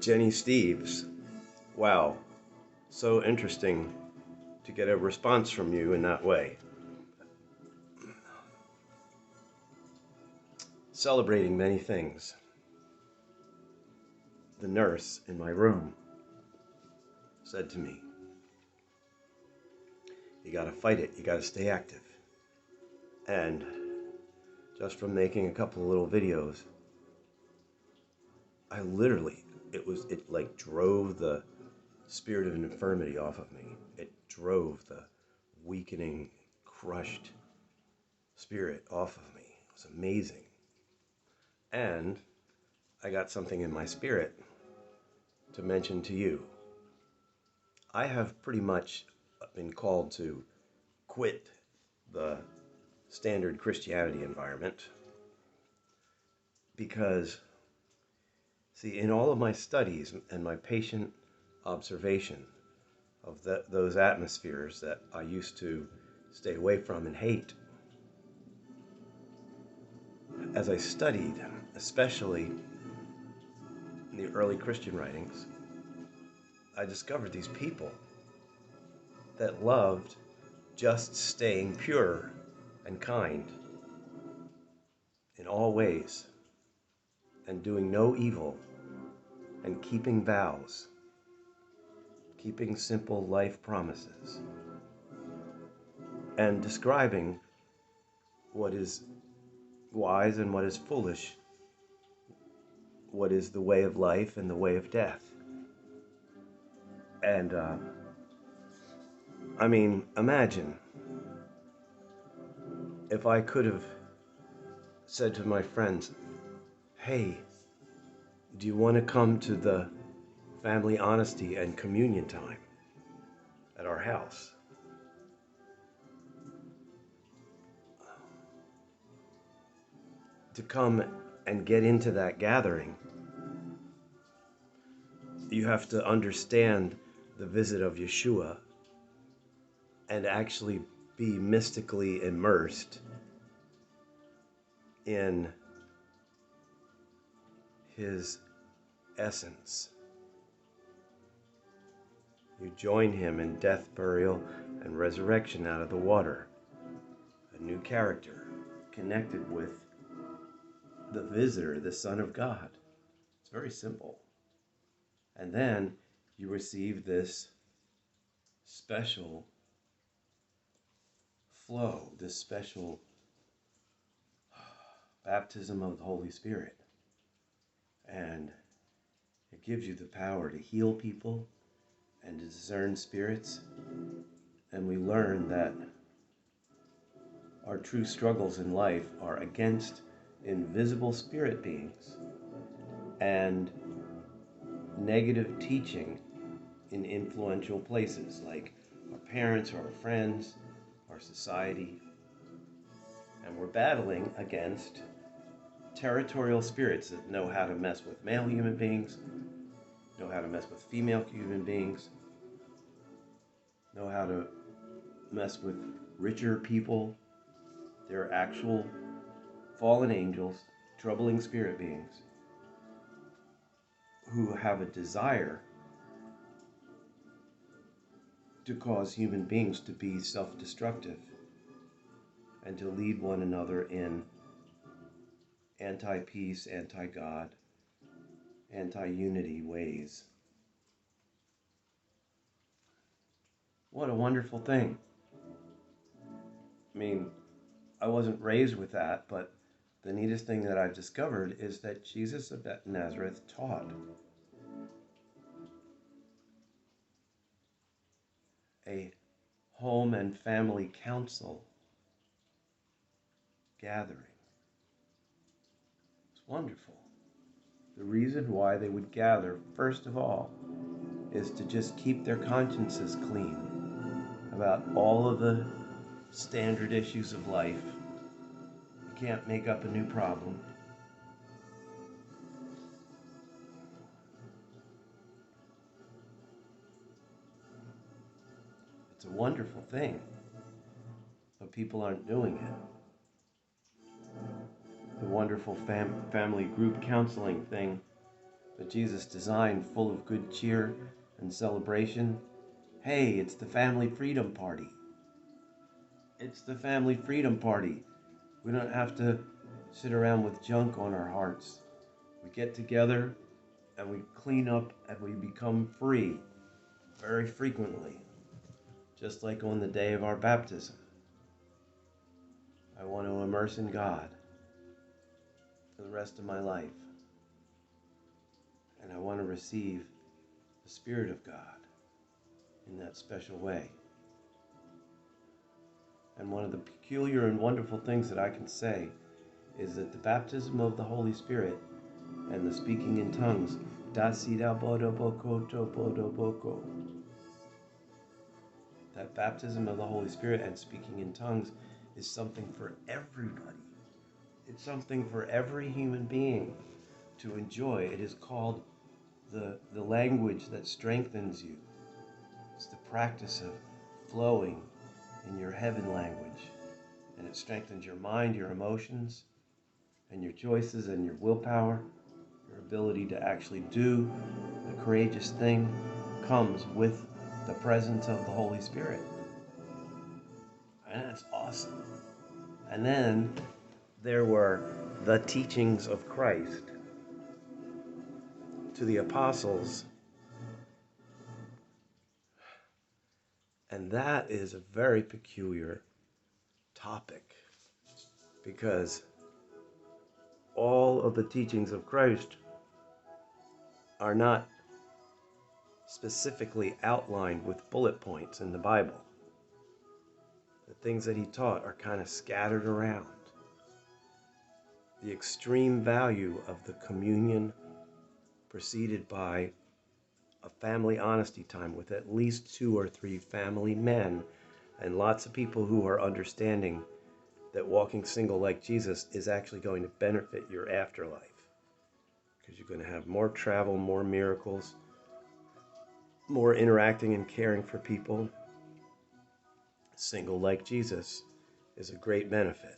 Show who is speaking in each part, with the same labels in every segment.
Speaker 1: Jenny Steves. Wow, so interesting to get a response from you in that way. Celebrating many things. The nurse in my room said to me, "You gotta fight it, you gotta stay active." And just from making a couple of little videos, I literally, it like drove the spirit of infirmity off of me. It drove the weakening, crushed spirit off of me. It was amazing. And I got something in my spirit to mention to you. I have pretty much been called to quit the standard Christianity environment because, see, in all of my studies and my patient observation of those atmospheres that I used to stay away from and hate, as I studied, especially in the early Christian writings, I discovered these people that loved just staying pure and kind in all ways and doing no evil and keeping vows, keeping simple life promises, and describing what is wise and what is foolish, what is the way of life and the way of death. And I mean, imagine if I could have said to my friends, "Hey, do you want to come to the family honesty and communion time at our house?" To come and get into that gathering, you have to understand the visit of Yeshua and actually be mystically immersed in his essence. You join him in death, burial, and resurrection out of the water. A new character connected with the visitor, the Son of God. It's very simple. And then you receive this special flow, this special baptism of the Holy Spirit. And it gives you the power to heal people and to discern spirits. And we learn that our true struggles in life are against invisible spirit beings and negative teaching in influential places like our parents or our friends, our society. And we're battling against territorial spirits that know how to mess with male human beings, know how to mess with female human beings, know how to mess with richer people. They're actual fallen angels, troubling spirit beings who have a desire to cause human beings to be self-destructive and to lead one another in anti-peace, anti-God, anti-unity ways. What a wonderful thing. I mean, I wasn't raised with that, but the neatest thing that I've discovered is that Jesus of Nazareth taught a home and family council gathering. It's wonderful. The reason why they would gather, first of all, is to just keep their consciences clean about all of the standard issues of life. You can't make up a new problem. It's a wonderful thing, but people aren't doing it. The wonderful family group counseling thing but Jesus designed full of good cheer and celebration. Hey, it's the Family Freedom Party. It's the Family Freedom Party. We don't have to sit around with junk on our hearts. We get together and we clean up and we become free very frequently, just like on the day of our baptism. I want to immerse in God for the rest of my life. And I want to receive the Spirit of God in that special way. And one of the peculiar and wonderful things that I can say is that the baptism of the Holy Spirit and the speaking in tongues, that baptism of the Holy Spirit and speaking in tongues is something for everybody. It's something for every human being to enjoy. It is called the language that strengthens you. It's the practice of flowing in your heaven language. And it strengthens your mind, your emotions, and your choices and your willpower. Your ability to actually do the courageous thing comes with the presence of the Holy Spirit. And that's awesome. And then there were the teachings of Christ to the apostles. And that is a very peculiar topic, because all of the teachings of Christ are not specifically outlined with bullet points in the Bible. The things that he taught are kind of scattered around. The extreme value of the communion preceded by a family honesty time with at least 2 or 3 family men and lots of people who are understanding that walking single like Jesus is actually going to benefit your afterlife, because you're going to have more travel, more miracles, more interacting and caring for people. Single like Jesus is a great benefit.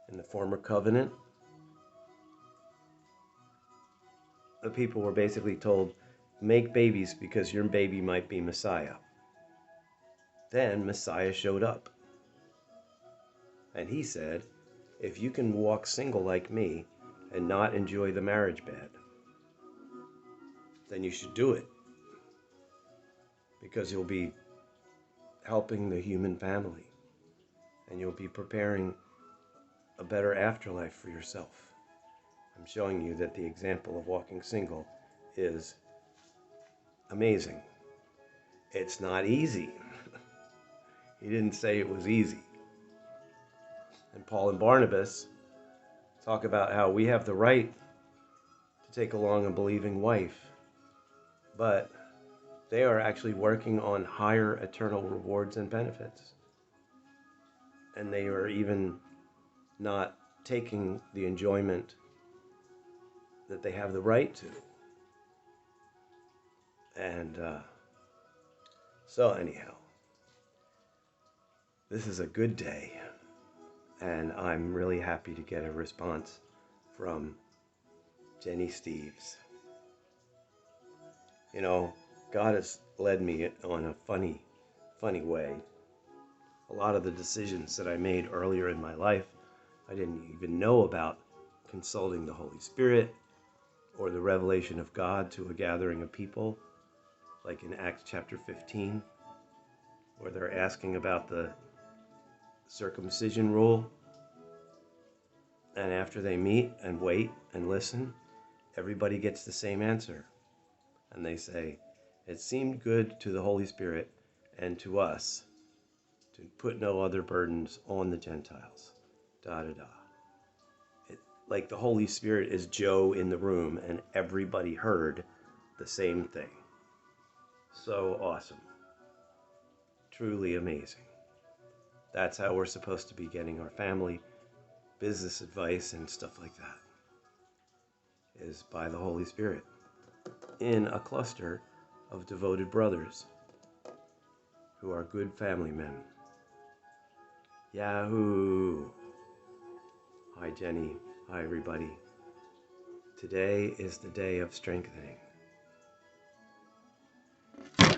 Speaker 1: In the former covenant, the people were basically told, make babies because your baby might be Messiah. Then Messiah showed up. And he said, if you can walk single like me and not enjoy the marriage bed, then you should do it. Because you'll be helping the human family. And you'll be preparing a better afterlife for yourself. I'm showing you that the example of walking single is amazing. It's not easy. He didn't say it was easy. And Paul and Barnabas talk about how we have the right to take along a believing wife, but they are actually working on higher eternal rewards and benefits. And they are even not taking the enjoyment that they have the right to. And so anyhow, this is a good day, and I'm really happy to get a response from Jenny Steves. You know, God has led me on a funny way. A lot of the decisions that I made earlier in my life, I didn't even know about consulting the Holy Spirit or the revelation of God to a gathering of people, like in Acts chapter 15, where they're asking about the circumcision rule. And after they meet and wait and listen, everybody gets the same answer. And they say, it seemed good to the Holy Spirit and to us to put no other burdens on the Gentiles. Like the Holy Spirit is Joe in the room and everybody heard the same thing. So awesome. Truly amazing. That's how we're supposed to be getting our family business advice and stuff like that, is by the Holy Spirit in a cluster of devoted brothers who are good family men. Yahoo! Hi Jenny. Hi everybody. Today is the day of strengthening.